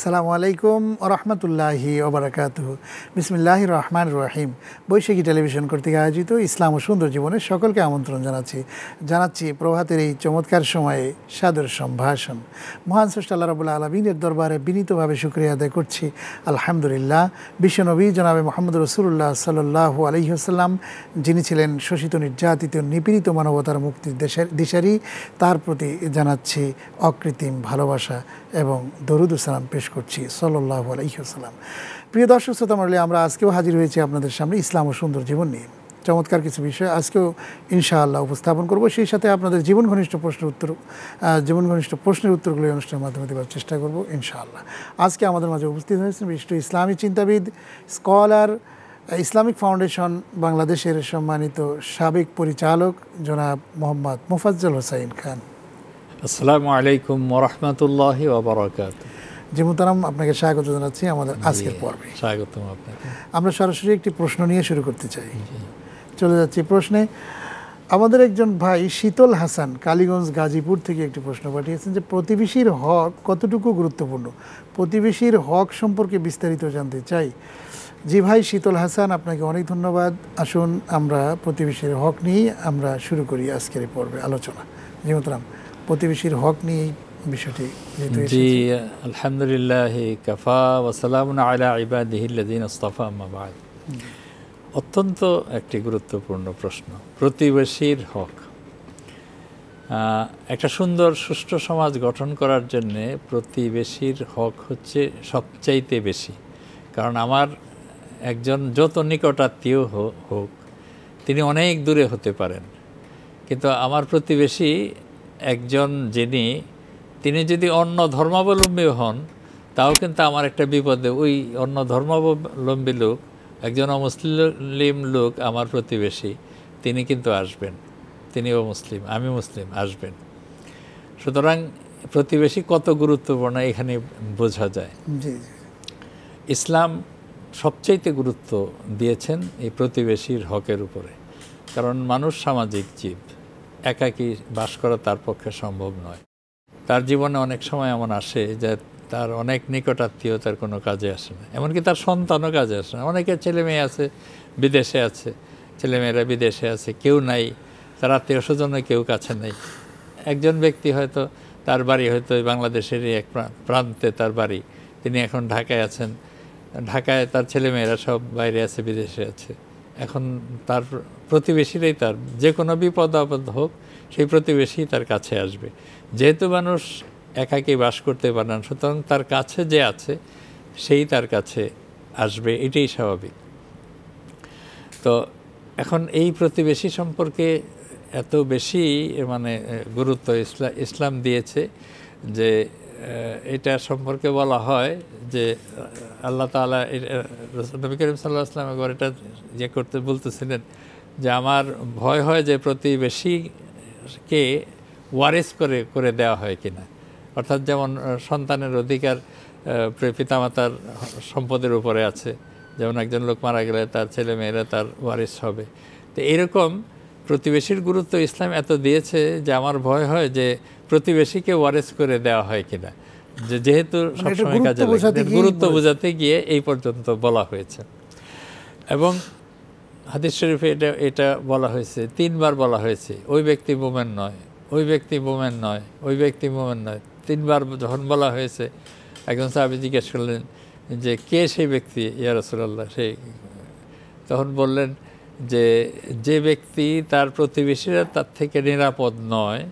আসসালামু আলাইকুম রহমতুল্লাহি ওবারাকাতুহু। বিসমিল্লাহির রহমানির রহিম। বৈশাখী টেলিভিশন কর্তৃক আয়োজিত ইসলাম ও সুন্দর জীবনে সকলকে আমন্ত্রণ জানাচ্ছি প্রভাতের এই চমৎকার সময়ে সাদর সম্ভাষণ। মহান স্রষ্টা আল্লাহ রাব্বুল আলামিনের দরবারে বিনীতভাবে শুকরিয়া আদায় করছি আলহামদুলিল্লাহ। বিশ্বনবী জনাবে মুহাম্মদ রাসূলুল্লাহ সাল্লাল্লাহু আলাইহি ওয়াসাল্লাম, যিনি ছিলেন শোষিত, নির্যাতিত, নিপীড়িত মানবতার মুক্তির দিশারি, তার প্রতি জানাচ্ছি অকৃত্রিম ভালোবাসা এবং দরুদ ও সালাম পেশ করছি সাল্লাল্লাহু আলাইহি ওয়াসাল্লাম। প্রিয় দর্শক শ্রোতা মণ্ডলী, আমরা আজকেও হাজির হয়েছি আপনাদের সামনে ইসলাম ও সুন্দর জীবন নিয়ে চমৎকার কিছু বিষয় আজকেও ইনশাআল্লাহ উপস্থাপন করব। সেই সাথে আপনাদের জীবন ঘনিষ্ঠ প্রশ্নের উত্তরগুলো এই অনুষ্ঠানের মাধ্যমে দেওয়ার চেষ্টা করব ইনশাআল্লাহ। আজকে আমাদের মাঝে উপস্থিত হয়েছেন বিশিষ্ট ইসলামী চিন্তাবিদ, স্কলার, ইসলামিক ফাউন্ডেশন বাংলাদেশের সম্মানিত সাবেক পরিচালক জনাব মোহাম্মদ মোফাজ্জল হোসাইন খান। আসসালামু আলাইকুম ওয়া রাহমাতুল্লাহি ওয়া বারাকাতুহু। জি মুহতারাম, আপনাকে স্বাগত জানাচ্ছি আমাদের আজকের পর্বে। স্বাগতম আপনাকে। আমরা সরাসরি একটি প্রশ্ন নিয়ে শুরু করতে চাই। চলে যাচ্ছি প্রশ্নে। আমাদের একজন ভাই শীতল হাসান কালীগঞ্জ গাজীপুর থেকে একটি প্রশ্ন পাঠিয়েছেন যে প্রতিবেশীর হক কতটুকু গুরুত্বপূর্ণ, প্রতিবেশীর হক সম্পর্কে বিস্তারিত জানতে চাই। জি ভাই শীতল হাসান, আপনাকে অনেক ধন্যবাদ। আসুন আমরা প্রতিবেশীর হক নিয়েই আমরা শুরু করি আজকের এই পর্বে আলোচনা। জি মুহতারাম, প্রতিবেশীর হক নিয়ে বিষয়টি। জি আলহামদুলিল্লাহ, কাফা ওয়া সালামুন আলা ইবাদিহিল্লাযিনা ইসতাফা, আম্মা বা'দ। অত্যন্ত একটি গুরুত্বপূর্ণ প্রশ্ন, প্রতিবেশীর হক। একটা সুন্দর সুষ্ঠু সমাজ গঠন করার জন্য প্রতিবেশীর হক হচ্ছে সবচাইতে বেশি। কারণ আমার একজন যত নিকটাত্মীয় হোক, তিনি অনেক দূরে হতে পারেন, কিন্তু আমার প্রতিবেশী একজন তিনি যদি অন্য ধর্মাবলম্বী হন, তাও কিন্তু আমার একটা বিপদে ওই অন্য ধর্মাবলম্বী লোক, একজন অমুসলিম লোক আমার প্রতিবেশী, তিনি কিন্তু আসবেন, তিনিও মুসলিম, আমি মুসলিম, আসবেন। সুতরাং প্রতিবেশী কত গুরুত্বপূর্ণ এখানে বোঝা যায়। ইসলাম সবচাইতে গুরুত্ব দিয়েছেন এই প্রতিবেশীর হকের উপরে। কারণ মানুষ সামাজিক জীব, একাকী বাস করা তার পক্ষে সম্ভব নয়। তার জীবনে অনেক সময় এমন আসে যে তার অনেক নিকটাত্মীয় তার কোনো কাজে আসে না, এমনকি তার সন্তানও কাজে আসে না। অনেকের ছেলে মেয়ে আছে বিদেশে আছে, ছেলেমেয়েরা বিদেশে আছে, কেউ নাই, তার আত্মীয় স্বজনে কেউ কাছে নেই। একজন ব্যক্তি হয়তো তার বাড়ি হয়তো বাংলাদেশেরই এক প্রান্তে তার বাড়ি, তিনি এখন ঢাকায় আছেন, ঢাকায় তার ছেলেমেয়েরা সব বাইরে আছে, বিদেশে আছে। এখন তার প্রতিবেশীরাই তার যে কোনো বিপদ আপদ হোক, সেই প্রতিবেশী তার কাছে আসবে। যেহেতু মানুষ একাকী বাস করতে পারে না, সুতরাং তার কাছে যে আছে সেই তার কাছে আসবে, এটাই স্বাভাবিক। তো এখন এই প্রতিবেশী সম্পর্কে এত বেশি গুরুত্ব ইসলাম দিয়েছে যে এটা সম্পর্কে বলা হয় যে আল্লাহ তাআলা, নবী করিম সাল্লাল্লাহু আলাইহি ওয়াসাল্লাম একবার এটা করতে বলতেছিলেন যে আমার ভয় হয় যে প্রতিবেশীকে ওয়ারিস করে দেওয়া হয় কিনা। অর্থাৎ যেমন সন্তানের অধিকার পিতামাতার সম্পদের উপরে আছে, যেমন একজন লোক মারা গেলে তার ছেলে মেয়েরা তার ওয়ারিস হবে। তো এরকম প্রতিবেশীর গুরুত্ব ইসলাম এত দিয়েছে যে আমার ভয় হয় যে প্রতিবেশীকে ওয়ারিস করে দেওয়া হয় কিনা, যেহেতু সবসময় কাজে লাগে, গুরুত্ব বোঝাতে গিয়ে এই পর্যন্ত বলা হয়েছে। এবং হাদিস শরীফে এটা বলা হয়েছে, 3 বার বলা হয়েছে, ওই ব্যক্তি মুমিন নয়, ওই ব্যক্তি মুমিন নয়, ওই ব্যক্তি মুমিন নয়। 3 বার যখন বলা হয়েছে, একজন সাহাবী জিজ্ঞেস করলেন যে কে সেই ব্যক্তি ইয়া রাসূলুল্লাহ? তখন বললেন যে ব্যক্তি তার প্রতিবেশীরা তার থেকে নিরাপদ নয়,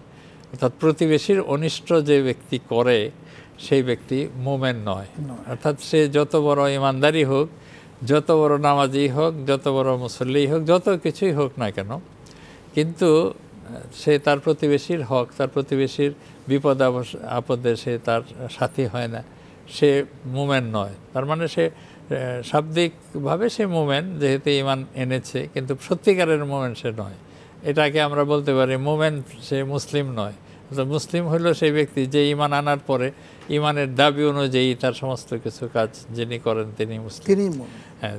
অর্থাৎ প্রতিবেশীর অনিষ্ট যে ব্যক্তি করে সেই ব্যক্তি মুমিন নয়। অর্থাৎ সে যত বড় ইমানদারি হোক, যত বড় নামাজি হোক, যত বড় মুসল্লি হোক, যত কিছুই হোক না কেন, কিন্তু সে তার প্রতিবেশীর হক, তার প্রতিবেশীর বিপদ আপদে সে তার সাথী হয় না, সে মুমিন নয়। তার মানে সে শাব্দিকভাবে সে মুমিন, যেহেতু ঈমান এনেছে, কিন্তু সত্যিকারের মুমিন সে নয়। এটাকে আমরা বলতে পারি মুমিন, সে মুসলিম নয়। তো মুসলিম হইল সেই ব্যক্তি যে ঈমান আনার পরে ঈমানের দাবি অনুযায়ী তার সমস্ত কিছু কাজ যিনি করেন তিনি মুসলিম। হ্যাঁ,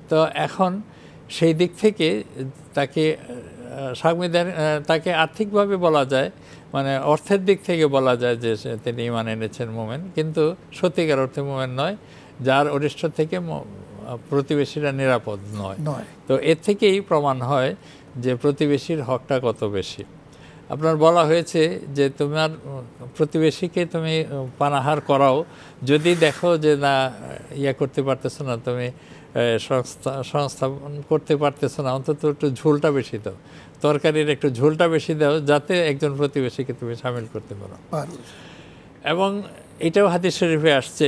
তো এখন সেই দিক থেকে তাকে তাকে আর্থিকভাবে বলা যায়, মানে অর্থের দিক থেকে বলা যায় যে তিনি ঈমান এনেছেন মুমিন, কিন্তু সত্যিকার অর্থে মুমিন নয়, যার অরিষ্ট থেকে প্রতিবেশীরা নিরাপদ নয়। তো এর থেকেই প্রমাণ হয় যে প্রতিবেশীর হকটা কত বেশি। আপনার বলা হয়েছে যে তোমার প্রতিবেশীকে তুমি পানাহার করাও, যদি দেখো যে না ইয়া করতে পারতেছো না, তুমি সংস্থাপন করতে পারতেছো না, অন্তত একটু ঝোলটা বেশি দাও, তরকারির একটু ঝোলটা বেশি দাও, যাতে একজন প্রতিবেশীকে তুমি সামিল করতে পারো। এবং এটাও হাদিস শরীফে আসছে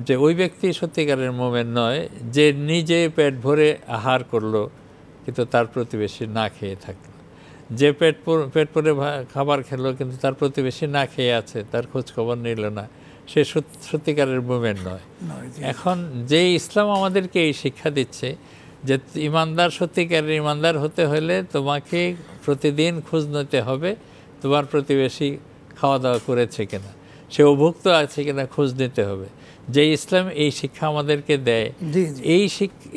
যে ওই ব্যক্তি সত্যিকারের মুমিন নয় যে নিজে পেট ভরে আহার করলো কিন্তু তার প্রতিবেশী না খেয়ে থাকলো, যে পেট ভরে খাবার খেলো কিন্তু তার প্রতিবেশী না খেয়ে আছে, তার খোঁজ খবর নিল না, সে সত্যিকারের মুমিন নয়। এখন যে ইসলাম আমাদেরকে এই শিক্ষা দিচ্ছে যে ইমানদার, সত্যিকারের ইমানদার হতে হলে তোমাকে প্রতিদিন খোঁজ নিতে হবে তোমার প্রতিবেশী খাওয়া দাওয়া করেছে কিনা, সে অভুক্ত আছে কিনা খোঁজ নিতে হবে। যে ইসলাম এই শিক্ষা আমাদেরকে দেয়,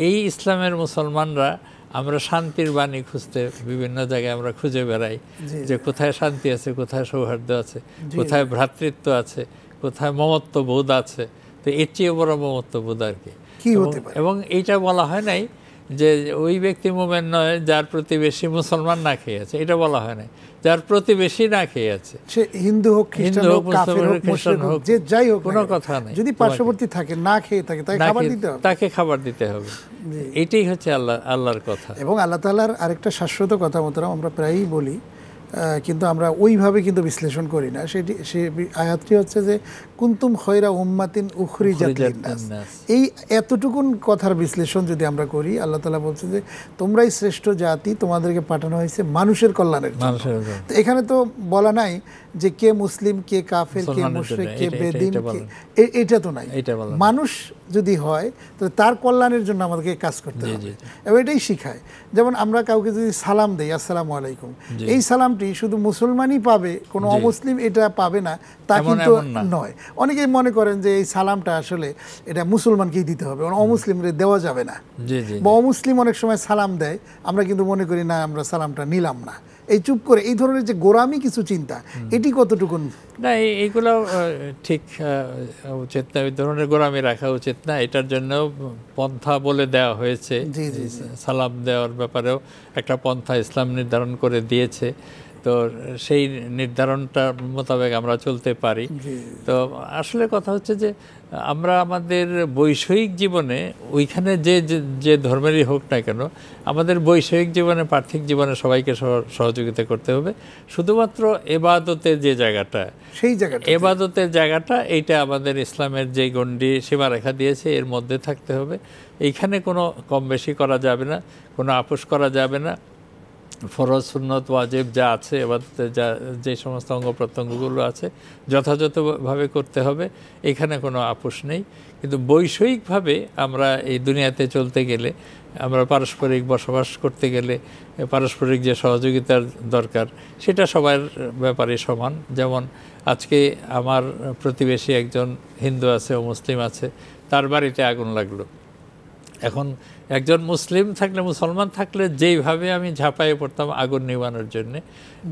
এই ইসলামের মুসলমানরা আমরা শান্তির বাণী খুঁজতে বিভিন্ন জায়গায় আমরা খুঁজে বেড়াই যে কোথায় শান্তি আছে, কোথায় সৌহার্দ্য আছে, কোথায় ভ্রাতৃত্ব আছে, কোথায় মমত্ববোধ আছে। তো এর চেয়ে বড় মমত্ববোধ আর কি। এবং এইটা বলা হয় নাই যে ওই ব্যক্তি মুমিন নয় যার প্রতিবেশী মুসলমান না খেয়ে আছে, এটা বলা হয় নাই। যার প্রতিবেশী না খেয়ে আছে, সে হিন্দু হোক, খ্রিস্টান হোক, কাফের হোক, মুশরিক হোক, যে যাই হোক, কোনো কথা নাই, যদি পার্শ্ববর্তী থাকে না খেয়ে থাকে তাকে খাবার দিতে হবে, তাকে খাবার দিতে হবে। এটাই হচ্ছে আল্লাহর কথা। এবং আল্লাহ তাআলার আরেকটা শাশ্বত কথা মোহতারাম আমরা প্রায়ই বলি, কিন্তু আমরা ওইভাবে কিন্তু বিশ্লেষণ করি না। সে আয়াতটি হচ্ছে যে কুনতুম খয়রা উম্মাতিন উখরিজাত লিন-নাস। এই এতটুকুন কথার বিশ্লেষণ যদি আমরা করি, আল্লাহ তাআলা বলছে যে তোমরাই শ্রেষ্ঠ জাতি, তোমাদেরকে পাঠানো হয়েছে মানুষের কল্যাণের জন্য। তো এখানে তো বলা নাই যে কে মুসলিম, কে কাফের, কে মুশরিক, কে বেদিন, এটা তো নাই। মানুষ যদি হয় তো তার কল্যাণের জন্য আমাদেরকে কাজ করতে হবে, এবং এটাই শিখায়। যেমন আমরা কাউকে যদি সালাম দেই, আসসালামু আলাইকুম, এই সালামটি শুধু মুসলমানই পাবে, কোনো অমুসলিম এটা পাবে না তা কিন্তু নয়। অনেকেই মনে করেন যে এই সালামটা আসলে এটা মুসলমানকেই দিতে হবে, অমুসলিমদের দেওয়া যাবে না, বা অমুসলিম অনেক সময় সালাম দেয়, আমরা কিন্তু মনে করি না আমরা সালামটা নিলাম না, এই চুপ করে, এই ধরনের যে গোরামি কিছু চিন্তা, এটি কতটুকু না, এইগুলো ঠিক উচিত না, ওই ধরনের গোরামি রাখা উচিত না। এটার জন্য পন্থা বলে দেওয়া হয়েছে, সালাম দেওয়ার ব্যাপারেও একটা পন্থা ইসলাম নির্ধারণ করে দিয়েছে। তো সেই নির্ধারণটা মোতাবেক আমরা চলতে পারি। তো আসলে কথা হচ্ছে যে আমরা আমাদের বৈষয়িক জীবনে ওইখানে যে ধর্মেরই হোক না কেন, আমাদের বৈষয়িক জীবনে, পার্থিক জীবনে সবাইকে সহযোগিতা করতে হবে। শুধুমাত্র এবাদতের যে জায়গাটা, সেই জায়গাটা, এবাদতের জায়গাটা, এইটা আমাদের ইসলামের যে গণ্ডি সীমারেখা দিয়েছে এর মধ্যে থাকতে হবে। এইখানে কোনো কম বেশি করা যাবে না, কোনো আপোষ করা যাবে না। ফরজ, সুন্নত, ওয়াজিব যা আছে, এবাদতে যে সমস্ত অঙ্গ প্রত্যঙ্গগুলো আছে যথাযথভাবে করতে হবে, এখানে কোনো আপোষ নেই। কিন্তু বৈষয়িকভাবে আমরা এই দুনিয়াতে চলতে গেলে, আমরা পারস্পরিক বসবাস করতে গেলে পারস্পরিক যে সহযোগিতার দরকার সেটা সবার ব্যাপারে সমান। যেমন আজকে আমার প্রতিবেশী একজন হিন্দু আছে ও মুসলিম আছে, তার বাড়িতে আগুন লাগলো। এখন একজন মুসলিম থাকলে, মুসলমান থাকলে যেইভাবে আমি ঝাঁপায়ে পড়তাম আগুন নিবানোর জন্যে,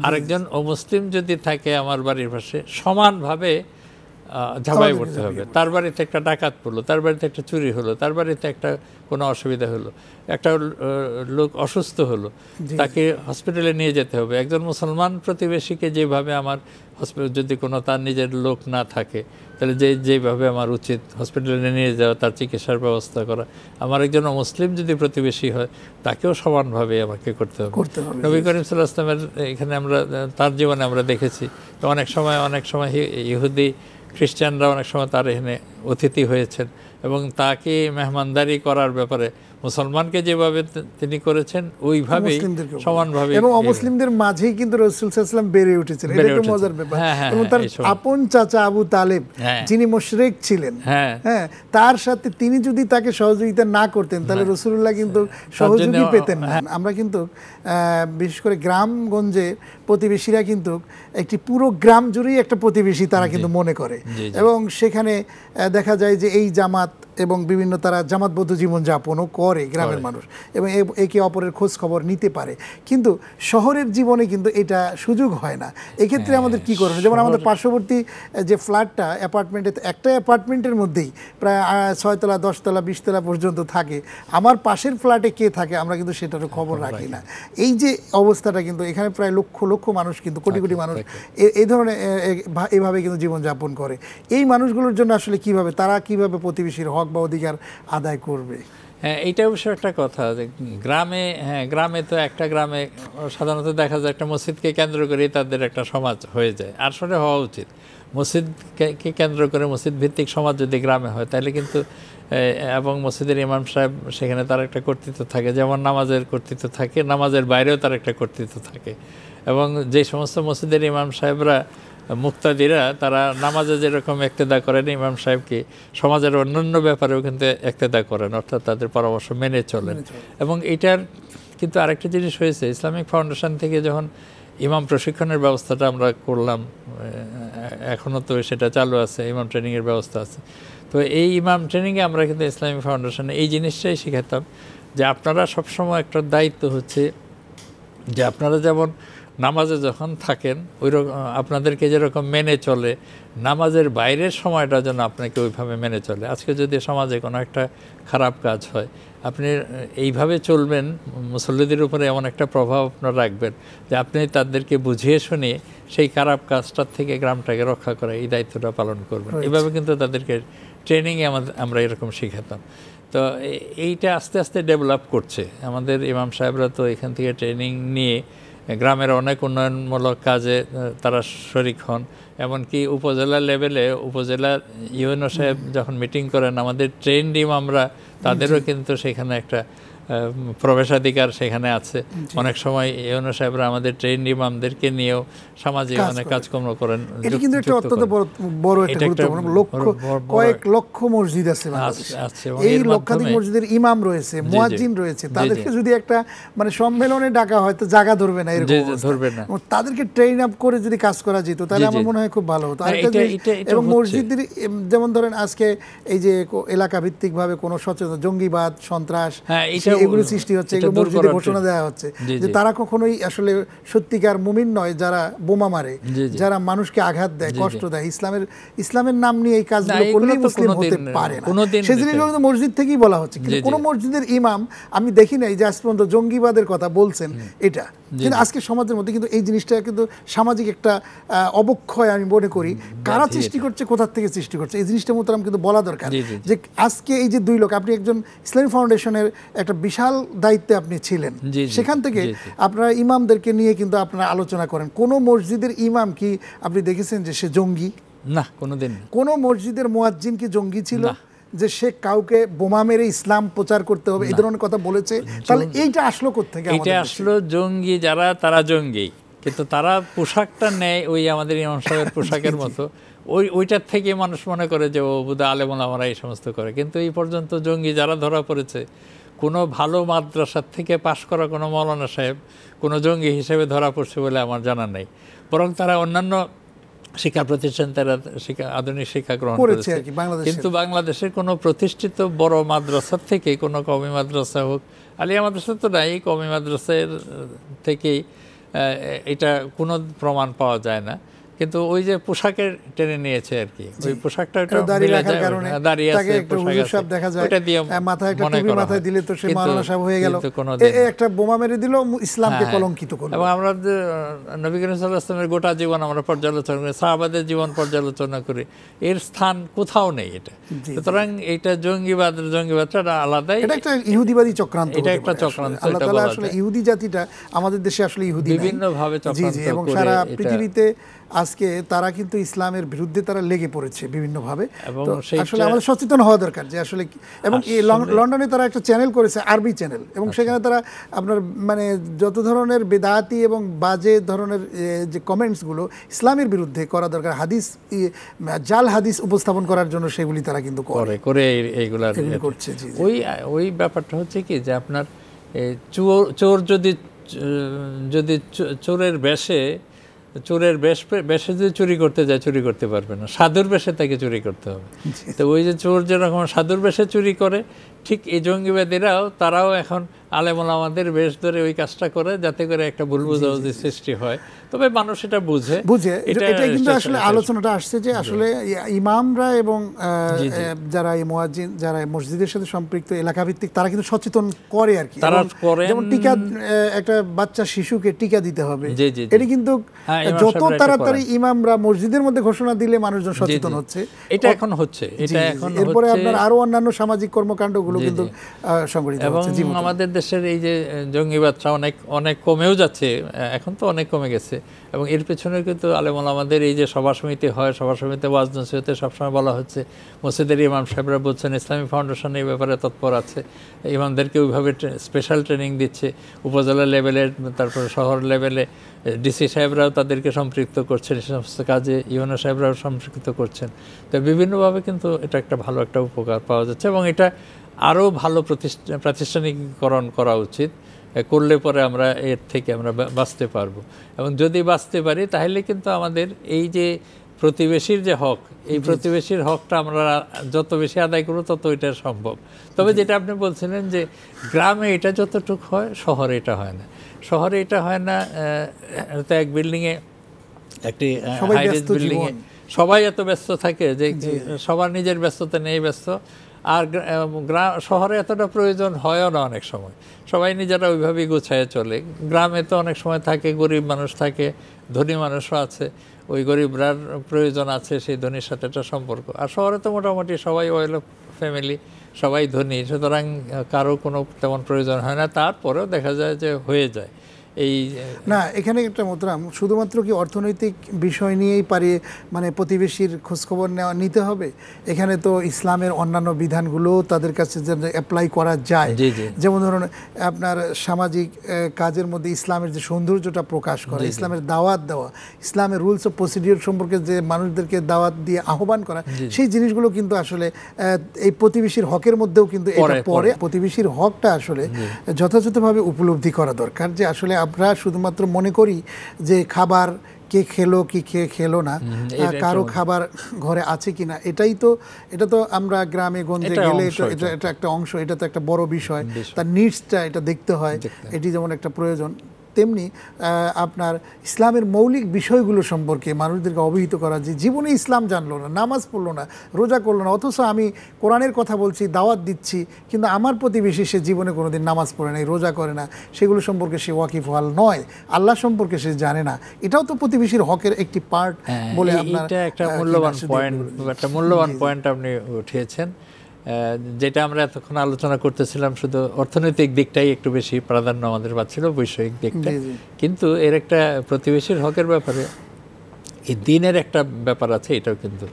আরেকজন অমুসলিম যদি থাকে আমার বাড়ির পাশে, সমানভাবে ঝাঁপায়ে পড়তে হবে। তার বাড়িতে একটা ডাকাত পড়লো, তার বাড়িতে একটা চুরি হলো, তার বাড়িতে একটা কোনো অসুবিধা হলো, একটা লোক অসুস্থ হলো, তাকে হসপিটালে নিয়ে যেতে হবে। একজন মুসলমান প্রতিবেশীকে যেভাবে আমার যদি কোনো তার নিজের লোক না থাকে, তাহলে যেভাবে আমার উচিত হসপিটালে নিয়ে যাওয়া, তার চিকিৎসার ব্যবস্থা করা, আমার একজন মুসলিম যদি প্রতিবেশী হয় তাকেও সমানভাবে আমাকে করতে হবে। নবী করিম সাল্লাল্লাহু আলাইহি ওয়াসাল্লামের এখানে আমরা তার জীবনে আমরা দেখেছি অনেক সময় ইহুদি খ্রিস্টানরা অনেক সময় তার এখানে অতিথি হয়েছেন, এবং তাকে মেহমানদারি করার ব্যাপারে মুসলমানকে যেভাবে তিনি করেছেন ওইভাবেই সমানভাবে, এবং অমুসলিমদের মাঝেই কিন্তু রাসূল সাল্লাল্লাহু আলাইহি ওয়াসাল্লাম বেড়ে উঠেছেন। এটা একটু মজার ব্যাপার। এবং তার আপন চাচা আবু তালেব, যিনি মুশরিক ছিলেন, হ্যাঁ, তার সাথে তিনি যদি তাকে সহযোগিতা না করতেন তাহলে রাসূলুল্লাহ কিন্তু সহযোগী পেতেন না। আমরা কিন্তু বিশেষ করে গ্রামগঞ্জে প্রতিবেশীরা কিন্তু একটি পুরো গ্রাম জুড়েই একটা প্রতিবেশী তারা কিন্তু মনে করে, এবং সেখানে দেখা যায় যে এই জামাত এবং বিভিন্ন তারা জামাতবদ্ধ জীবনযাপনও করে গ্রামের মানুষ, এবং একে অপরের খোঁজ খবর নিতে পারে। কিন্তু শহরের জীবনে কিন্তু এটা সুযোগ হয় না। এক্ষেত্রে আমাদের কি করণীয়? যেমন আমাদের পার্শ্ববর্তী যে ফ্ল্যাটটা, অ্যাপার্টমেন্টে, একটা অ্যাপার্টমেন্টের মধ্যেই প্রায় 6 তলা 10 তলা 20 তলা পর্যন্ত থাকে, আমার পাশের ফ্ল্যাটে কে থাকে আমরা কিন্তু সেটারও খবর রাখি না। এই যে অবস্থাটা, কিন্তু এখানে প্রায় লক্ষ লক্ষ মানুষ, কিন্তু কোটি কোটি মানুষ এই ধরনের এভাবে কিন্তু জীবনযাপন করে। এই মানুষগুলোর জন্য আসলে তারা কিভাবে প্রতিবেশীর হক বা অধিকার আদায় করবে? হ্যাঁ, এইটা অবশ্য একটা কথা যে গ্রামে, হ্যাঁ গ্রামে তো একটা গ্রামে সাধারণত দেখা যায় একটা মসজিদকে কেন্দ্র করে তাদের একটা সমাজ হয়ে যায়, আর আসলে হওয়া উচিত। মসজিদকে কেন্দ্র করে মসজিদ ভিত্তিক সমাজ যদি গ্রামে হয় তাহলে কিন্তু, এবং মসজিদের ইমাম সাহেব সেখানে তার একটা কর্তৃত্ব থাকে, যেমন নামাজের কর্তৃত্ব থাকে, নামাজের বাইরেও তার একটা কর্তৃত্ব থাকে। এবং যে সমস্ত মসজিদের ইমাম সাহেবরা মুক্তাদিরা, তারা নামাজে যেরকম ইক্তেদা করেন ইমাম সাহেবকে, সমাজের অন্যান্য ব্যাপারেও কিন্তু ইক্তেদা করেন, অর্থাৎ তাদের পরামর্শ মেনে চলেন। এবং এটার কিন্তু আরেকটা জিনিস হয়েছে, ইসলামিক ফাউন্ডেশন থেকে যখন ইমাম প্রশিক্ষণের ব্যবস্থাটা আমরা করলাম, এখনও তো সেটা চালু আছে, ইমাম ট্রেনিংয়ের ব্যবস্থা আছে। তো এই ইমাম ট্রেনিংয়ে আমরা কিন্তু ইসলামিক ফাউন্ডেশনে এই জিনিসটাই শেখাতাম যে আপনারা সবসময় একটা দায়িত্ব হচ্ছে যে আপনারা যেমন নামাজে যখন থাকেন ওইরকম আপনাদেরকে যেরকম মেনে চলে, নামাজের বাইরের সময়টা যেন আপনাকে ওইভাবে মেনে চলে। আজকে যদি সমাজে কোনো একটা খারাপ কাজ হয়, আপনি এইভাবে চলবেন, মুসল্লিদের উপরে এমন একটা প্রভাব আপনার রাখবেন যে আপনি তাদেরকে বুঝিয়ে শুনিয়ে সেই খারাপ কাজটার থেকে গ্রামটাকে রক্ষা করা, এই দায়িত্বটা পালন করবেন। এইভাবে কিন্তু তাদেরকে ট্রেনিংয়ে আমরা এরকম শেখাতাম। তো এইটা আস্তে আস্তে ডেভেলপ করছে। আমাদের ইমাম সাহেবরা তো এখান থেকে ট্রেনিং নিয়ে গ্রামের অনেক উন্নয়নমূলক কাজে তারা শরিক হন। এমনকি উপজেলা লেভেলে উপজেলার ইউএনও সাহেব যখন মিটিং করেন, আমাদের ট্রেন্ড ইমামরা, তাদেরও কিন্তু সেখানে একটা প্রবেশাধিকার সেখানে আছে। অনেক সময় ইউএনও সাহেবরা আমাদের ট্রেন্ড ইমামদেরকে নিয়েও সামাজিক অনেক কাজকর্ম করেন। এটা কিন্তু একটা অত্যন্ত বড় একটা গুরুত্বপূর্ণ, কয়েক লক্ষ মসজিদ আছে বাংলাদেশে, এই লক্ষাধিক মসজিদের ইমাম রয়েছে, মুয়াজ্জিন রয়েছে, তাদেরকে যদি একটা মানে সম্মেলনে ডাকা হয় তো জায়গা ধরবে না, এরকম ধরবে না। তাদেরকে ট্রেন আপ করে যদি কাজ করা যেত তাহলে আমার মনে হয় খুব ভালো হতো। এবং মসজিদের যেমন ধরেন আজকে এই যে এলাকা ভিত্তিক ভাবে কোনো সচেতন জঙ্গিবাদ, সন্ত্রাস, এগুলো সৃষ্টি হচ্ছে, এগুলো মসজিদে ঘোষণা দেওয়া হচ্ছে যে তারা কখনোই আসলে সত্যিকার মুমিন নয়, যারা বোমা মারে, যারা মানুষকে আঘাত দেয়, কষ্ট দেয়। ইসলামের নাম নিয়ে এই কাজগুলো করলেই মুসলিম হতে পারে না, সেই জিনিসগুলো কিন্তু মসজিদ থেকেই বলা হচ্ছে। কিন্তু কোনো মসজিদের ইমাম আমি দেখি নাই যে আজ পর্যন্ত জঙ্গিবাদের কথা বলছেন। এটা কিন্তু আজকে সমাজের মধ্যে কিন্তু এই জিনিসটা কিন্তু সামাজিক একটা অবক্ষয় আমি মনে করি। কারা সৃষ্টি করছে, কোথা থেকে সৃষ্টি করছে, এই জিনিসটা মোতারাম কিন্তু বলা দরকার। যে আজকে এই যে দুই লোক, আপনি একজন ইসলামী ফাউন্ডেশনের একটা বিশাল দায়িত্বে আপনি ছিলেন, সেখান থেকে আপনারা ইমামদেরকে নিয়ে কিন্তু আপনারা আলোচনা করেন। কোন মসজিদের ইমাম কি আপনি দেখেছেন যে সে জঙ্গি? না, কোনোদিন। কোন মসজিদের মুয়াজ্জিন কি জঙ্গি ছিল যে সে কাউকে বোমা মেরে ইসলাম প্রচার করতে হবে এই ধরনের কথা বলেছে? তাহলে এইটা আসলো কোত্থেকে? এটা আসলো জঙ্গি যারা, তারা জঙ্গি, কিন্তু তারা পোশাকটা নেয় ওই আমাদের ইমাম সাহেবের পোশাকের মতো। ওইটার থেকে মানুষ মনে করে যে ও বোধহয় আলেম ওলামারা এই সমস্ত করে। কিন্তু এই পর্যন্ত জঙ্গি যারা ধরা পড়েছে, কোনো ভালো মাদ্রাসার থেকে পাশ করা কোনো মৌলানা সাহেব কোনো জঙ্গি হিসেবে ধরা পড়ছে বলে আমার জানা নেই। বরং তারা অন্যান্য শিক্ষা প্রতিষ্ঠান, তারা আধুনিক শিক্ষা গ্রহণ করেছে। কিন্তু বাংলাদেশের কোনো প্রতিষ্ঠিত বড় মাদ্রাসার থেকে, কোনো কওমি মাদ্রাসা হোক, আলিয়া মাদ্রাসা তো নাই, কওমি মাদ্রাসার থেকেই এটা কোনো প্রমাণ পাওয়া যায় না। কিন্তু ওই যে পোশাকের টেনে নিয়েছে আর কি, ওই পোশাকটা দাঁড়িয়ে রাখার কারণে তাকে একটু হুজুর সাহেব দেখা যায়, মাথায় একটা টুপি মাথায় দিলে তো সে মাওলানা সাহেব হয়ে গেল, একটা বোমা মেরে দিল, ইসলামকে কলঙ্কিত করলো। এবং আমরা নবী করিম সাল্লাল্লাহু আলাইহি ওয়াসাল্লামের গোটা জীবন আমরা পর্যালোচনা করি, সাহাবাদের জীবন পর্যালোচনা করি, এর স্থান কোথাও নেই এটা। সুতরাং এটা জঙ্গিবাদটা আলাদাই, এটা একটা ইহুদিবাদী চক্রান্ত, এটা একটা চক্রান্ত। আল্লাহ তাআলা আসলে ইহুদি জাতিটা আমাদের দেশে আসলে ইহুদি বিভিন্নভাবে চক্রান্ত করে, এবং সারা পৃথিবীতে আজকে তারা কিন্তু ইসলামের বিরুদ্ধে তারা লেগে পড়েছে বিভিন্নভাবে। তো আসলে আমাদের সচেতন হওয়া দরকার যে আসলে, এবং লন্ডনে তারা একটা চ্যানেল করেছে, আরবি চ্যানেল, এবং সেখানে তারা আপনার মানে যত ধরনের বেদাতি এবং বাজে ধরনের যে কমেন্টসগুলো ইসলামের বিরুদ্ধে করা দরকার, হাদিস জাল হাদিস উপস্থাপন করার জন্য সেগুলি তারা কিন্তু করে এইগুলা করছে। ওই ব্যাপারটা হচ্ছে কি যে আপনার চোর যদি চোরের বেশে চোরের বেশে যদি চুরি করতে যায় চুরি করতে পারবে না, সাধুর বেশে তাকে চুরি করতে হবে। তো ওই যে চোর যেরকম সাধুর বেশে চুরি করে, ঠিক এই জঙ্গিবাদীরাও তারাও এখন আলেম ওলামাদের বেশ ধরে ওই কাজটা করে, যাতে করে একটা ভুল বুঝাবুঝির সৃষ্টি হয়। তবে মানুষ এটা বুঝে। এটা কিন্তু আসলে আলোচনাটা আসছে যে আসলে ইমামরা এবং যারা এই মুয়াজ্জিন, যারা মসজিদের সাথে সম্পৃক্ত এলাকা ভিত্তিক, তারা কিন্তু সচেতন করে আর কি। তারা করে, যেমন টিকা, একটা বাচ্চা শিশুকে টিকা দিতে হবে, এটা কিন্তু যত তাড়াতাড়ি ইমামরা মসজিদের মধ্যে ঘোষণা দিলে মানুষজন সচেতন হচ্ছে। এটা এখন হচ্ছে, এটা এখন এরপরে আপনার আরো অন্যান্য সামাজিক কর্মকাণ্ডগুলো কিন্তু সংগঠিত হচ্ছে। এবং আমাদের দেশের এই যে জঙ্গিবাদটা অনেক কমেও যাচ্ছে, এখন তো অনেক কমে গেছে। এবং এর পেছনে কিন্তু আলেম ওলামাদের এই যে সভা সমিতি হয়, সভা সমিতি ওয়াজ নসিহতে সবসময় বলা হচ্ছে, মসজিদের ইমাম সাহেবরা বলছেন, ইসলামী ফাউন্ডেশন এই ব্যাপারে তৎপর আছে, ইমামদেরকে ওইভাবে স্পেশাল ট্রেনিং দিচ্ছে, উপজেলা লেভেলে, তারপরে শহর লেভেলে ডিসি সাহেবরাও তাদেরকে সম্পৃক্ত করছেন এই সমস্ত কাজে, ইউনো সাহেবরাও সম্পৃক্ত করছেন। তো বিভিন্নভাবে কিন্তু এটা একটা ভালো একটা উপকার পাওয়া যাচ্ছে, এবং এটা আরও ভালো প্রাতিষ্ঠানিকীকরণ করা উচিত। করলে পরে আমরা এর থেকে আমরা বাঁচতে পারবো, এবং যদি বাঁচতে পারি তাহলে কিন্তু আমাদের এই যে প্রতিবেশীর যে হক, এই প্রতিবেশীর হকটা আমরা যত বেশি আদায় করবো তত এটা সম্ভব। তবে যেটা আপনি বলছিলেন যে গ্রামে এটা যতটুকু হয়, শহরে এটা হয় না। শহরে এটা হয় না, তো এক বিল্ডিংয়ে, একটি হাইরাইজ বিল্ডিংয়ে সবাই এত ব্যস্ত থাকে যে সবার নিজের ব্যস্ততা নেই ব্যস্ত। আর শহরে এতটা প্রয়োজন হয়ও না অনেক সময়, সবাই নিজেরা ওইভাবেই গোছায় চলে। গ্রামে তো অনেক সময় থাকে, গরিব মানুষ থাকে, ধনী মানুষও আছে, ওই গরিবরার প্রয়োজন আছে সেই ধনীর সাথে একটা সম্পর্ক। আর শহরে তো মোটামুটি সবাই ওয়েল অফ ফ্যামিলি, সবাই ধনী, সুতরাং কারো কোনো তেমন প্রয়োজন হয় না। তারপরেও দেখা যায় যে হয়ে যায়। এই না, এখানে একটা মোহতারাম, শুধুমাত্র কি অর্থনৈতিক বিষয় নিয়েই পারে মানে প্রতিবেশীর খোঁজখবর নিতে হবে? এখানে তো ইসলামের অন্যান্য বিধানগুলো তাদের কাছে অ্যাপ্লাই করা যায়। যেমন ধরুন আপনার সামাজিক কাজের মধ্যে ইসলামের যে সৌন্দর্যটা প্রকাশ করা, ইসলামের দাওয়াত দেওয়া, ইসলামের রুলস অফ প্রসিডিওর সম্পর্কে যে মানুষদেরকে দাওয়াত দিয়ে আহ্বান করা, সেই জিনিসগুলো কিন্তু আসলে এই প্রতিবেশীর হকের মধ্যেও কিন্তু এটা পড়ে। প্রতিবেশীর হকটা আসলে যথাযথভাবে উপলব্ধি করা দরকার, যে আসলে আমরা শুধুমাত্র মনে করি যে খাবার কে খেলো কি কে খেলো না, কারো খাবার ঘরে আছে কিনা, এটা তো আমরা গ্রামে গঞ্জে গেলে এটা একটা অংশ, এটা তো একটা বড় বিষয়, তার নিডসটা এটা দেখতে হয়, এটি যেমন একটা প্রয়োজন। তেমনি আপনার ইসলামের মৌলিক বিষয়গুলো সম্পর্কে মানুষদেরকে অবহিত করা, যে জীবনে ইসলাম জানলো না, নামাজ পড়লো না, রোজা করলো না, অথচ আমি কোরআনের কথা বলছি, দাওয়াত দিচ্ছি, কিন্তু আমার প্রতিবেশী সে জীবনে কোনোদিন নামাজ পড়ে নাই, রোজা করে না, সেগুলো সম্পর্কে সে ওয়াকিফওয়াল নয়, আল্লাহ সম্পর্কে সে জানে না। এটাও তো প্রতিবেশীর হকের একটি পার্ট বলে আপনার একটা মূল্যবান পয়েন্ট আপনি উঠিয়েছেন। যেটা আমরা এতক্ষণ আলোচনা করতেছিলাম, শুধু অর্থনৈতিক দিকটাই একটু বেশি প্রাধান্য আমাদের পাচ্ছিল, বৈষয়িক দিকটা, কিন্তু এর একটা প্রতিবেশীর হকের ব্যাপারে এই দিনের একটা ব্যাপার আছে। এটাও কিন্তু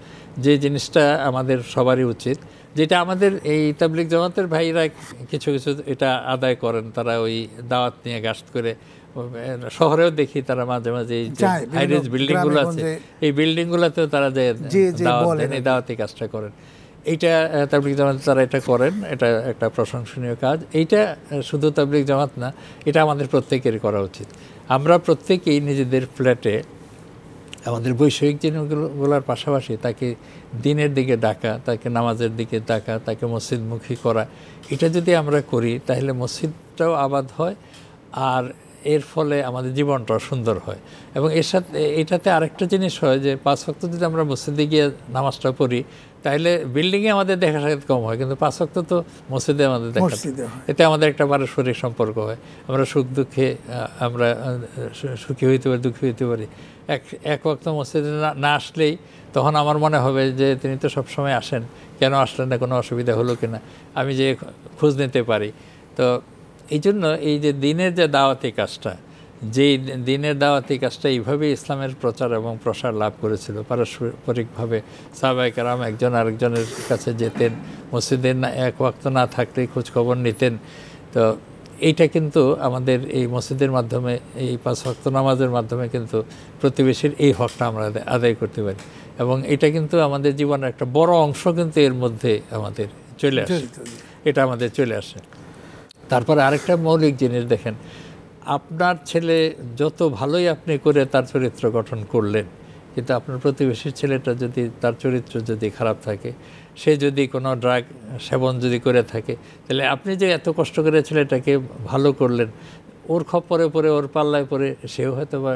যে জিনিসটা আমাদের সবারই উচিত, যেটা আমাদের এই তাবলিগ জামাতের ভাইরা কিছু কিছু এটা আদায় করেন, তারা ওই দাওয়াত নিয়ে গাস্ত করে, শহরেও দেখি তারা মাঝে মাঝে এই যে হাইরাইজ বিল্ডিংগুলো আছে, এই বিল্ডিংগুলোতেও তারা যে দাওয়াতি কাজটা করেন, এইটা তাবলিগ জামাত তারা এটা করেন, এটা একটা প্রশংসনীয় কাজ। এইটা শুধু তাবলিগ জামাত না, এটা আমাদের প্রত্যেকেরই করা উচিত। আমরা প্রত্যেকেই নিজেদের ফ্ল্যাটে আমাদের বৈষয়িক জিনিসগুলোর পাশাপাশি তাকে দিনের দিকে ডাকা, তাকে নামাজের দিকে ডাকা, তাকে মসজিদমুখী করা, এটা যদি আমরা করি তাহলে মসজিদটাও আবাদ হয়, আর এর ফলে আমাদের জীবনটাও সুন্দর হয়। এবং এর সাথে এটাতে আরেকটা জিনিস হয় যে 5 ওয়াক্ত যদি আমরা মসজিদে গিয়ে নামাজটা পড়ি, তাহলে বিল্ডিংয়ে আমাদের দেখা সাক্ষাৎ কম হয়, কিন্তু 5 ওয়াক্ত তো মসজিদে আমাদের দেখা, এতে আমাদের একটা পারস্পরিক সম্পর্ক হয়। আমরা সুখ দুঃখে আমরা সুখী হইতে পারি, দুঃখী হইতে পারি। এক ওয়াক্ত মসজিদে না আসলেই তখন আমার মনে হবে যে তিনি তো সবসময় আসেন, কেন আসলেন না, কোনো অসুবিধা হলো কিনা, আমি যে খোঁজ নিতে পারি। তো এই জন্য এই যে দিনের যে দাওয়াতি কাজটা, যেই দিনের দাওয়াতি কাজটা এইভাবেই ইসলামের প্রচার এবং প্রসার লাভ করেছিল। পারস্পরিকভাবে সাহাবায়ে কেরাম একজন আরেকজনের কাছে যেতেন, মসজিদে এক ওয়াক্ত না থাকলেই খোঁজখবর নিতেন। তো এইটা কিন্তু আমাদের এই মসজিদের মাধ্যমে, এই 5 ওয়াক্ত নামাজের মাধ্যমে কিন্তু প্রতিবেশীর এই হকটা আমরা আদায় করতে পারি, এবং এটা কিন্তু আমাদের জীবনের একটা বড় অংশ কিন্তু এর মধ্যে আমাদের চলে আসে, এটা আমাদের চলে আসে। তারপরে আরেকটা মৌলিক জিনিস দেখেন, আপনার ছেলে যত ভালোই আপনি করে তার চরিত্র গঠন করলেন, কিন্তু আপনার প্রতিবেশীর ছেলেটা যদি তার চরিত্র যদি খারাপ থাকে, সে যদি কোনো ড্রাগ সেবন যদি করে থাকে, তাহলে আপনি যে এত কষ্ট করে ছেলেটাকে ভালো করলেন, ওর খপ্পরে পরে ওর পাল্লায় পরে সেও হয়তো বা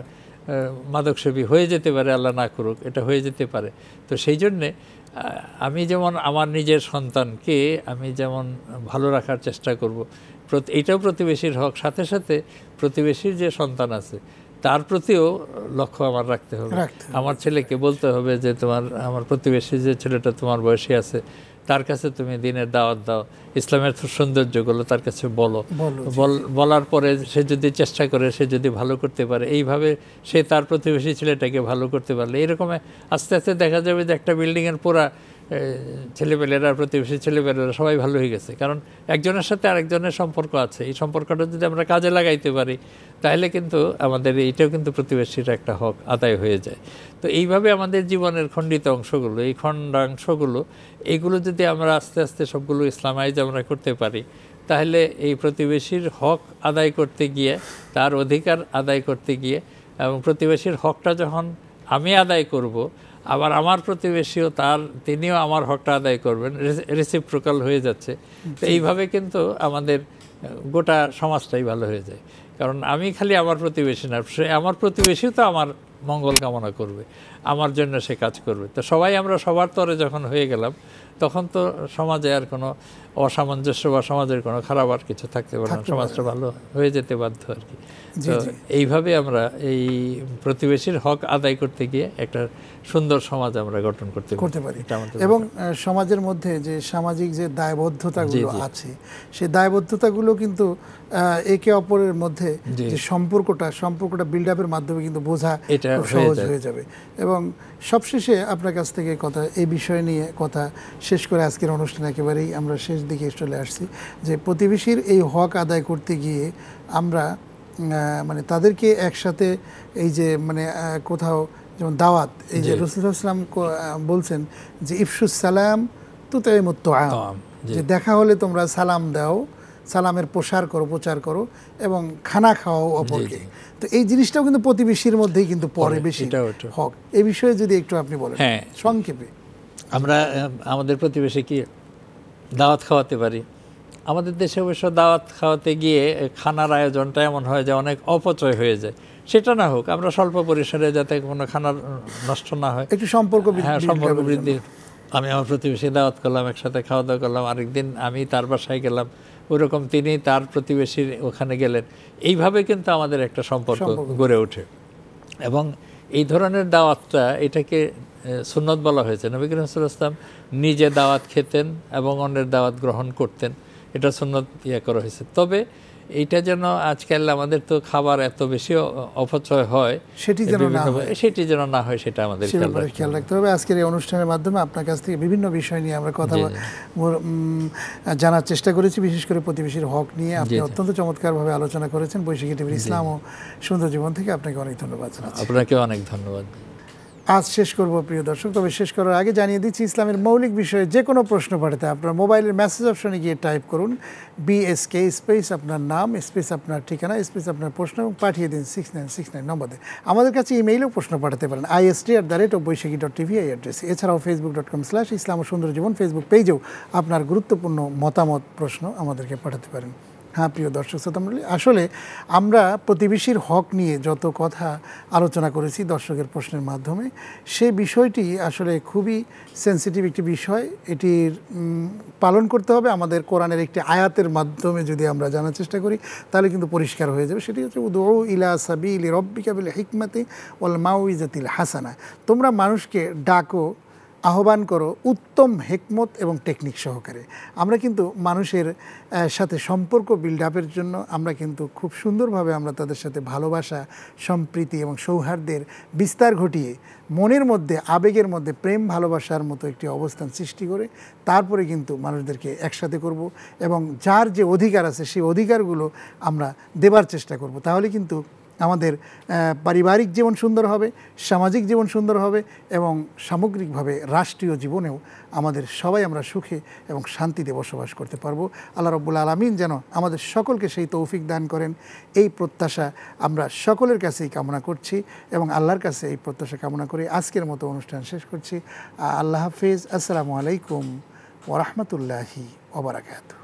মাদকসেবী হয়ে যেতে পারে, আল্লাহ না করুক, এটা হয়ে যেতে পারে। তো সেই জন্যে আমি যেমন আমার নিজের সন্তানকে আমি যেমন ভালো রাখার চেষ্টা করব, এইটাও প্রতিবেশীর হক, সাথে সাথে প্রতিবেশীর যে সন্তান আছে তার প্রতিও লক্ষ্য আমার রাখতে হবে। আমার ছেলেকে বলতে হবে যে আমার প্রতিবেশী যে ছেলেটা তোমার বয়সী আছে তার কাছে তুমি দিনের দাওয়াত দাও, ইসলামের সৌন্দর্যগুলো তার কাছে বলার পরে সে যদি চেষ্টা করে, সে যদি ভালো করতে পারে, এইভাবে সে তার প্রতিবেশী ছেলেটাকে ভালো করতে পারলে এরকম আস্তে আস্তে দেখা যাবে যে একটা বিল্ডিংয়ের পুরা ছেলেপেলেরা, প্রতিবেশী ছেলেপেলেরা সবাই ভালো হয়ে গেছে। কারণ একজনের সাথে আরেকজনের সম্পর্ক আছে, এই সম্পর্কটা যদি আমরা কাজে লাগাইতে পারি তাহলে কিন্তু আমাদের এইটাও কিন্তু প্রতিবেশীর একটা হক আদায় হয়ে যায়। তো এইভাবে আমাদের জীবনের খণ্ডিত অংশগুলো, এই খণ্ডাংশগুলো, এইগুলো যদি আমরা আস্তে আস্তে সবগুলো ইসলামাইজ আমরা করতে পারি, তাহলে এই প্রতিবেশীর হক আদায় করতে গিয়ে, তার অধিকার আদায় করতে গিয়ে, এবং প্রতিবেশীর হকটা যখন আমি আদায় করব, আবার আমার প্রতিবেশীও তিনিও আমার হকটা আদায় করবেন, রেসিপ্রোকাল হয়ে যাচ্ছে। তো এইভাবে কিন্তু আমাদের গোটা সমাজটাই ভালো হয়ে যায়। কারণ আমি খালি আমার প্রতিবেশী না, সে আমার প্রতিবেশীও তো আমার মঙ্গল কামনা করবে, আমার জন্য সে কাজ করবে। তো সবাই আমরা সবার তরে যখন হয়ে গেলাম, তখন তো সমাজে আর কোনো অসামঞ্জস্য বা সমাজের কোনো খারাপ আর কিছু থাকতে পারে না, সমাজটা ভালো হয়ে যেতে বাধ্য আর কি। তো এইভাবে আমরা এই প্রতিবেশীর হক আদায় করতে গিয়ে একটা সুন্দর সমাজ আমরা গঠন করতে পারি। এবং সমাজের মধ্যে যে সামাজিক যে দায়বদ্ধতাগুলো আছে, সেই দায়বদ্ধতাগুলো কিন্তু একে অপরের মধ্যে যে সম্পর্কটা বিল্ড আপের মাধ্যমে কিন্তু বোঝা সহজ হয়ে যাবে। এবং সবশেষে আপনার কাছ থেকে এই বিষয় নিয়ে কথা শেষ করে আজকের অনুষ্ঠান একেবারেই আমরা শেষ দিকে চলে আসছি, যে প্রতিবেশীর এই হক আদায় করতে গিয়ে আমরা মানে তাদেরকে একসাথে এই যে মানে কোথাও যেমন দাওয়াত, এই যে রাসূলুল্লাহ সাল্লাল্লাহু আলাইহি ওয়াসাল্লাম বলছেন যে ইফশুস সালাম তুতঈমুত তুআম, যে দেখা হলে তোমরা সালাম দাও, সালামের প্রচার করো এবং খানা খাওয়াও অপরকে। তো এই জিনিসটাও কিন্তু প্রতিবেশীর মধ্যেই কিন্তু পড়ে বেশি হক। এই বিষয়ে যদি একটু আপনি বলেন সংক্ষেপে। আমরা আমাদের প্রতিবেশীকে দাওয়াত খাওয়াতে পারি। আমাদের দেশে অবশ্য দাওয়াত খাওয়াতে গিয়ে খানার আয়োজনটা এমন হয় যে অনেক অপচয় হয়ে যায়। সেটা না হোক, আমরা স্বল্প পরিসরে যাতে কোনো খানার নষ্ট না হয়, একটু সম্পর্ক বৃদ্ধি। আমি আমার প্রতিবেশী দাওয়াত করলাম, একসাথে খাওয়া দাওয়া করলাম, আরেকদিন আমি তার বাসায় গেলাম, ওইরকম তিনি তার প্রতিবেশীর ওখানে গেলেন। এইভাবে কিন্তু আমাদের একটা সম্পর্ক গড়ে ওঠে। এবং এই ধরনের দাওয়াতটা, এটাকে সুন্নত বলা হয়েছে। নবী করিম সাল্লাল্লাহু আলাইহি ওয়াসাল্লাম নিজে দাওয়াত খেতেন এবং অন্যের দাওয়াত গ্রহণ করতেন, এটা সুন্নত করা হয়েছে। তবে এইটা যেন আজকাল আমাদের তো খাবার এত বেশি অপচয় হয়, সেটি যেন না হয়, সেটা আমাদের খেয়াল রাখতে হবে। আজকের এই অনুষ্ঠানের মাধ্যমে আপনার কাছ থেকে বিভিন্ন বিষয় নিয়ে আমরা কথা জানার চেষ্টা করেছি, বিশেষ করে প্রতিবেশীর হক নিয়ে আপনি অত্যন্ত চমৎকারভাবে আলোচনা করেছেন। বৈশাখী টিভির ইসলাম ও সুন্দর জীবন থেকে আপনাকে অনেক ধন্যবাদ জানাচ্ছি। আপনাকে অনেক ধন্যবাদ। আজ শেষ করব প্রিয় দর্শক, তবে শেষ করার আগে জানিয়ে দিচ্ছি, ইসলামের মৌলিক বিষয়ে যে কোনো প্রশ্ন পাঠাতে আপনার মোবাইলের মেসেজ অপশনে গিয়ে টাইপ করুন BSK স্পেস আপনার নাম স্পেস আপনার ঠিকানা স্পেস আপনার প্রশ্ন এবং পাঠিয়ে দিন 6969 নম্বরে। আমাদের কাছে ইমেইলেও প্রশ্ন পাঠাতে পারেন ist@boishaki.tv এই অ্যাড্রেসে। এছাড়াও facebook.com/islam ও সুন্দর জীবন ফেসবুক পেজেও আপনার গুরুত্বপূর্ণ মতামত, প্রশ্ন আমাদেরকে পাঠাতে পারেন। হ্যাঁ প্রিয় দর্শক শ্রোতামণ্ডলী, আসলে আমরা প্রতিবেশীর হক নিয়ে যত কথা আলোচনা করেছি দর্শকের প্রশ্নের মাধ্যমে, সে বিষয়টি আসলে খুবই সেন্সিটিভ একটি বিষয়। এটির পালন করতে হবে আমাদের কোরআনের একটি আয়াতের মাধ্যমে যদি আমরা জানার চেষ্টা করি তাহলে কিন্তু পরিষ্কার হয়ে যাবে। সেটি হচ্ছে উদউ ইলা সাবিলি রব্বিকা বিল হিকমাতি ওয়াল মাউইজাতিল হাসানা, তোমরা মানুষকে ডাকো, আহ্বান করো উত্তম হিকমত এবং টেকনিক সহকারে। আমরা কিন্তু মানুষের সাথে সম্পর্ক বিল্ড আপের জন্য আমরা কিন্তু খুব সুন্দরভাবে আমরা তাদের সাথে ভালোবাসা, সম্প্রীতি এবং সৌহার্দ্যের বিস্তার ঘটিয়ে মনের মধ্যে, আবেগের মধ্যে প্রেম ভালোবাসার মতো একটি অবস্থান সৃষ্টি করে তারপরে কিন্তু মানুষদেরকে একসাথে করব এবং যার যে অধিকার আছে সেই অধিকারগুলো আমরা দেবার চেষ্টা করব। তাহলে কিন্তু আমাদের পারিবারিক জীবন সুন্দর হবে, সামাজিক জীবন সুন্দর হবে এবং সামগ্রিকভাবে রাষ্ট্রীয় জীবনেও আমাদের সবাই আমরা সুখে এবং শান্তিতে বসবাস করতে পারবো। আল্লাহ রাব্বুল আলামিন যেন আমাদের সকলকে সেই তৌফিক দান করেন, এই প্রত্যাশা আমরা সকলের কাছেই কামনা করছি এবং আল্লাহর কাছে এই প্রত্যাশা কামনা করে আজকের মতো অনুষ্ঠান শেষ করছি। আল্লাহ হাফেজ। আসসালামু আলাইকুম ওয়া রাহমাতুল্লাহি ওয়া বারাকাতুহু।